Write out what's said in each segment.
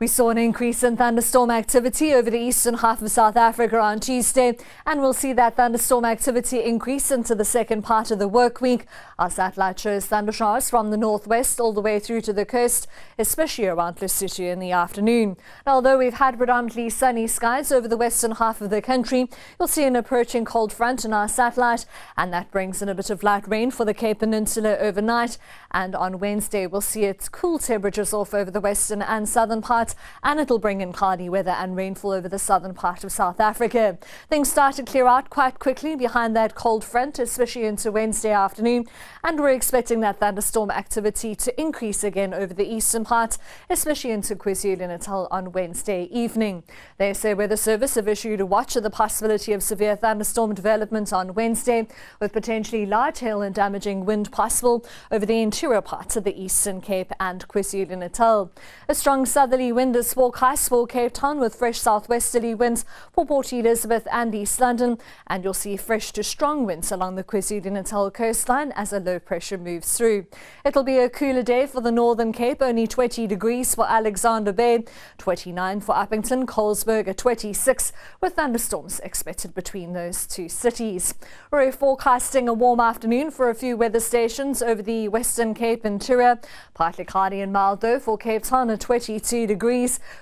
We saw an increase in thunderstorm activity over the eastern half of South Africa on Tuesday, and we'll see that thunderstorm activity increase into the second part of the work week. Our satellite shows thundershowers from the northwest all the way through to the coast, especially around Lesotho in the afternoon. Now, although we've had predominantly sunny skies over the western half of the country, you'll see an approaching cold front in our satellite, and that brings in a bit of light rain for the Cape Peninsula overnight. And on Wednesday, we'll see its cool temperatures off over the western and southern parts, and it'll bring in cloudy weather and rainfall over the southern part of South Africa. Things start to clear out quite quickly behind that cold front, especially into Wednesday afternoon, and we're expecting that thunderstorm activity to increase again over the eastern parts, especially into KwaZulu-Natal on Wednesday evening. The SA Weather Service have issued a watch of the possibility of severe thunderstorm development on Wednesday, with potentially large hail and damaging wind possible over the interior parts of the Eastern Cape and KwaZulu-Natal. A strong southerly wind is forecast for Cape Town, with fresh southwesterly winds for Port Elizabeth and East London, and you'll see fresh to strong winds along the KwaZulu-Natal coastline as a low pressure moves through. It'll be a cooler day for the Northern Cape, only 20 degrees for Alexander Bay, 29 for Uppington, Colesberg at 26, with thunderstorms expected between those two cities. We're forecasting a warm afternoon for a few weather stations over the Western Cape interior, partly cloudy and mild though for Cape Town at 22 degrees,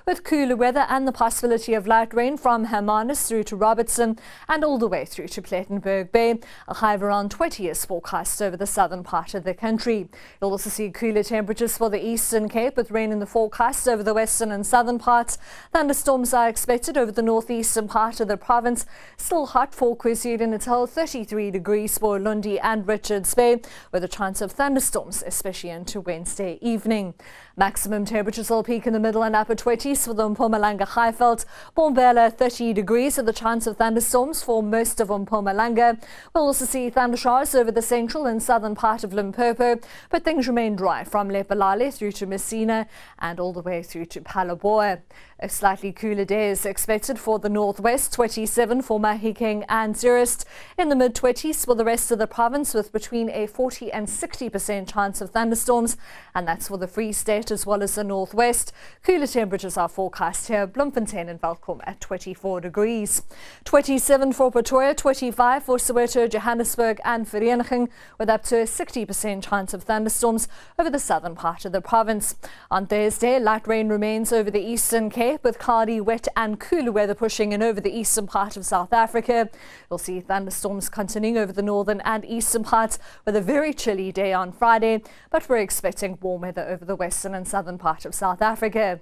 with cooler weather and the possibility of light rain from Hermanus through to Robertson and all the way through to Plettenberg Bay. A high of around 20 is forecast over the southern part of the country. You'll also see cooler temperatures for the Eastern Cape, with rain in the forecast over the western and southern parts. Thunderstorms are expected over the northeastern part of the province. Still hot for KwaZulu-Natal, 33 degrees for Lundi and Richards Bay, with a chance of thunderstorms, especially into Wednesday evening. Maximum temperatures will peak in the middle and upper 20s for the Mpumalanga Highveld. Mbombela 30 degrees with a chance of thunderstorms for most of Mpumalanga. We'll also see thundershowers over the central and southern part of Limpopo, but things remain dry from Lephalale through to Messina and all the way through to Phalaborwa. A slightly cooler day is expected for the northwest, 27 for Mahikeng and Zeerust. In the mid-20s for the rest of the province, with between a 40 and 60% chance of thunderstorms, and that's for the Free State as well as the northwest. Cooler temperatures are forecast here, Bloemfontein and Welkom at 24 degrees. 27 for Pretoria, 25 for Soweto, Johannesburg and Vereeniging, with up to a 60% chance of thunderstorms over the southern part of the province. On Thursday, light rain remains over the Eastern Cape, with cloudy, wet and cooler weather pushing in over the eastern part of South Africa. You'll see thunderstorms continuing over the northern and eastern parts, with a very chilly day on Friday, but we're expecting warm weather over the western and southern part of South Africa.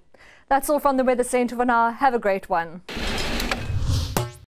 That's all from the Weather Centre for now. Have a great one.